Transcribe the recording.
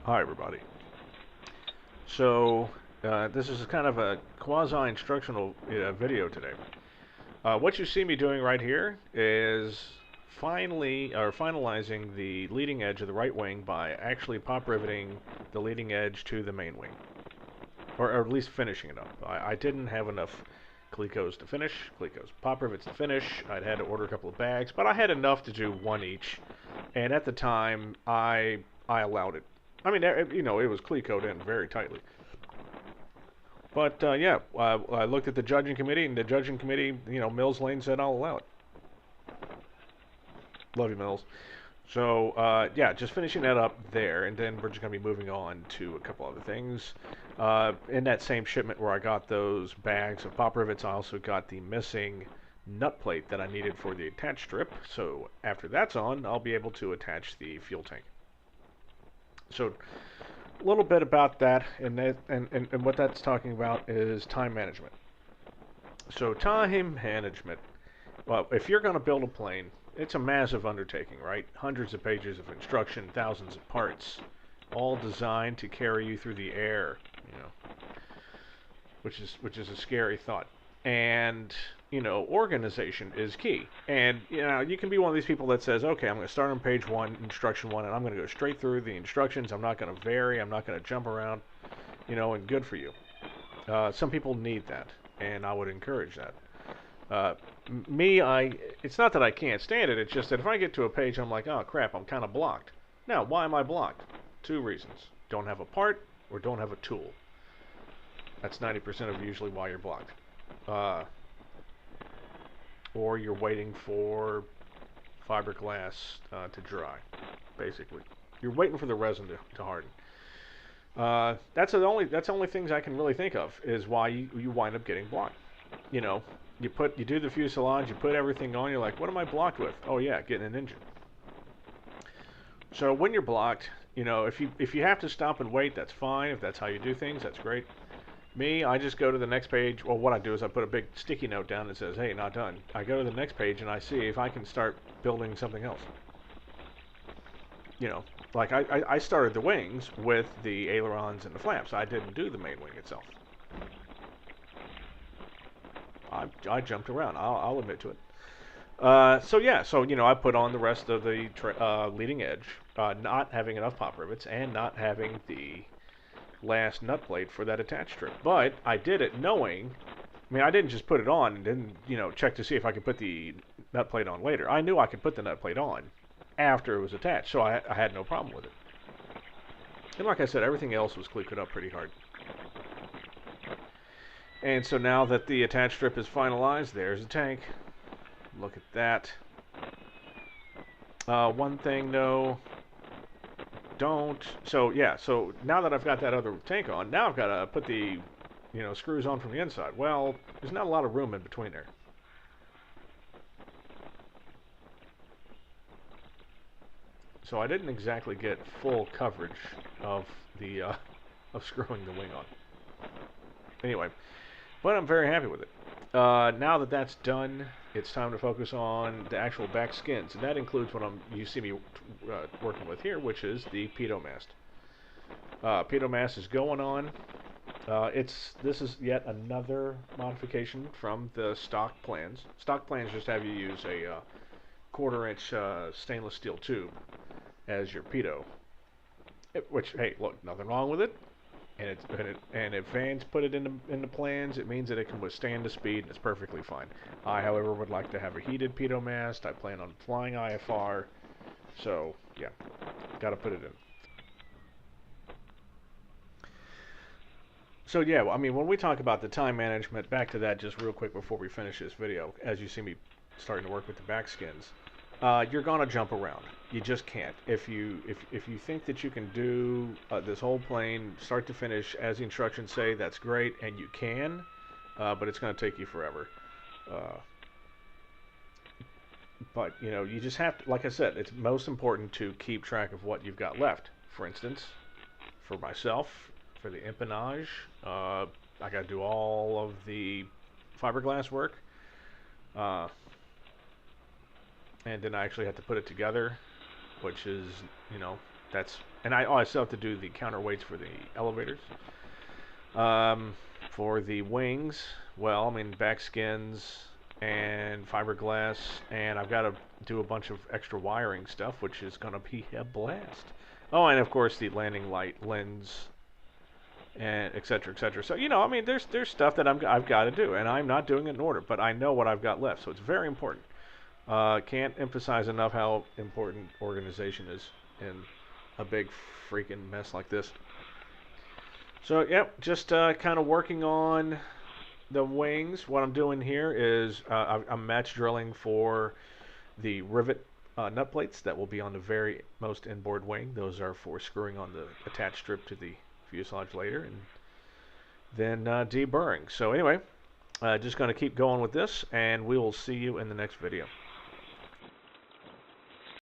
Hi, everybody. So, this is kind of a quasi-instructional video today. What you see me doing right here is finalizing the leading edge of the right wing by actually pop riveting the leading edge to the main wing, or at least finishing it up. I didn't have enough Clecos to finish, Clecos pop rivets to finish. I'd had to order a couple of bags, but I had enough to do one each. And at the time, I allowed it. I mean, it was Clecoed in very tightly. But yeah, I looked at the judging committee, and the judging committee, Mills Lane said I'll allow it. Love you, Mills. So yeah, just finishing that up there, and then we're just gonna be moving on to a couple other things. In that same shipment where I got those bags of pop rivets, I also got the missing nut plate that I needed for the attach strip. So after that's on, I'll be able to attach the fuel tank. So a little bit about that, and what that's talking about is time management. So time management. Well, if you're going to build a plane, it's a massive undertaking, right? Hundreds of pages of instruction, thousands of parts, all designed to carry you through the air, you know, which is a scary thought. And organization is key. And you can be one of these people that says, okay, I'm going to start on page one, instruction one, and I'm going to go straight through the instructions. I'm not going to vary. I'm not going to jump around. And good for you. Some people need that, and I would encourage that. Me, it's not that I can't stand it. It's just that if I get to a page, I'm like, oh crap, I'm kind of blocked. Now, why am I blocked? Two reasons: don't have a part or don't have a tool. That's 90% of usually why you're blocked. Uh, or you're waiting for fiberglass to dry, basically. You're waiting for the resin to harden. That's the only things I can really think of is why you wind up getting blocked. You know, you do the fuselage, you put everything on, you're like, what am I blocked with? Oh yeah, getting an engine. So when you're blocked, if you have to stop and wait, that's fine. If that's how you do things, that's great. Me, I just go to the next page. Well, what I do is I put a big sticky note down that says, hey, not done. I go to the next page and I see if I can start building something else. Like I started the wings with the ailerons and the flaps. I didn't do the main wing itself. I jumped around. I'll admit to it. So yeah, I put on the rest of the leading edge, not having enough pop rivets and not having the last nut plate for that attach strip. But I did it knowing, I mean, I didn't just put it on and didn't, check to see if I could put the nut plate on later. I knew I could put the nut plate on after it was attached, so I had no problem with it. And like I said, everything else was cleaned up pretty hard. And so now that the attach strip is finalized, there's the tank. Look at that. One thing, though, don't. So yeah, so now that I've got that other tank on, now I've got to put the, screws on from the inside. Well, there's not a lot of room in between there. So I didn't exactly get full coverage of the of screwing the wing on. Anyway, but I'm very happy with it. Now that that's done, it's time to focus on the actual back skins, and that includes what you see me working with here, which is the pitot mast. Pitot mast is going on. This is yet another modification from the stock plans. Stock plans just have you use a quarter-inch stainless steel tube as your pitot. Which, hey, look, nothing wrong with it. And if fans put it in the plans, it means that it can withstand the speed, and it's perfectly fine. I, however, would like to have a heated pitot mast. I plan on flying IFR, so yeah, got to put it in. So yeah, I mean, when we talk about the time management, back to that just real quick before we finish this video, as you see me starting to work with the back skins, you're gonna jump around. You just can't. If you think that you can do this whole plane start to finish as the instructions say, that's great, and you can, but it's gonna take you forever. Uh, but you just have to, like I said, it's most important to keep track of what you've got left. For instance, for myself, for the empennage, I got to do all of the fiberglass work. Uh, and then I actually have to put it together, which is, and I still have to do the counterweights for the elevators. Um, for the wings, well, I mean back skins and fiberglass, and I've got to do a bunch of extra wiring stuff, which is going to be a blast. Oh, and of course the landing light lens and et cetera, et cetera. So I mean, there's stuff that I've got to do, and I'm not doing it in order, but I know what I've got left, so it's very important. Can't emphasize enough how important organization is in a big freaking mess like this. So, yep, just kind of working on the wings. What I'm doing here is I'm match drilling for the rivet nut plates that will be on the very most inboard wing. Those are for screwing on the attached strip to the fuselage later, and then deburring. So anyway, just going to keep going with this, and we will see you in the next video.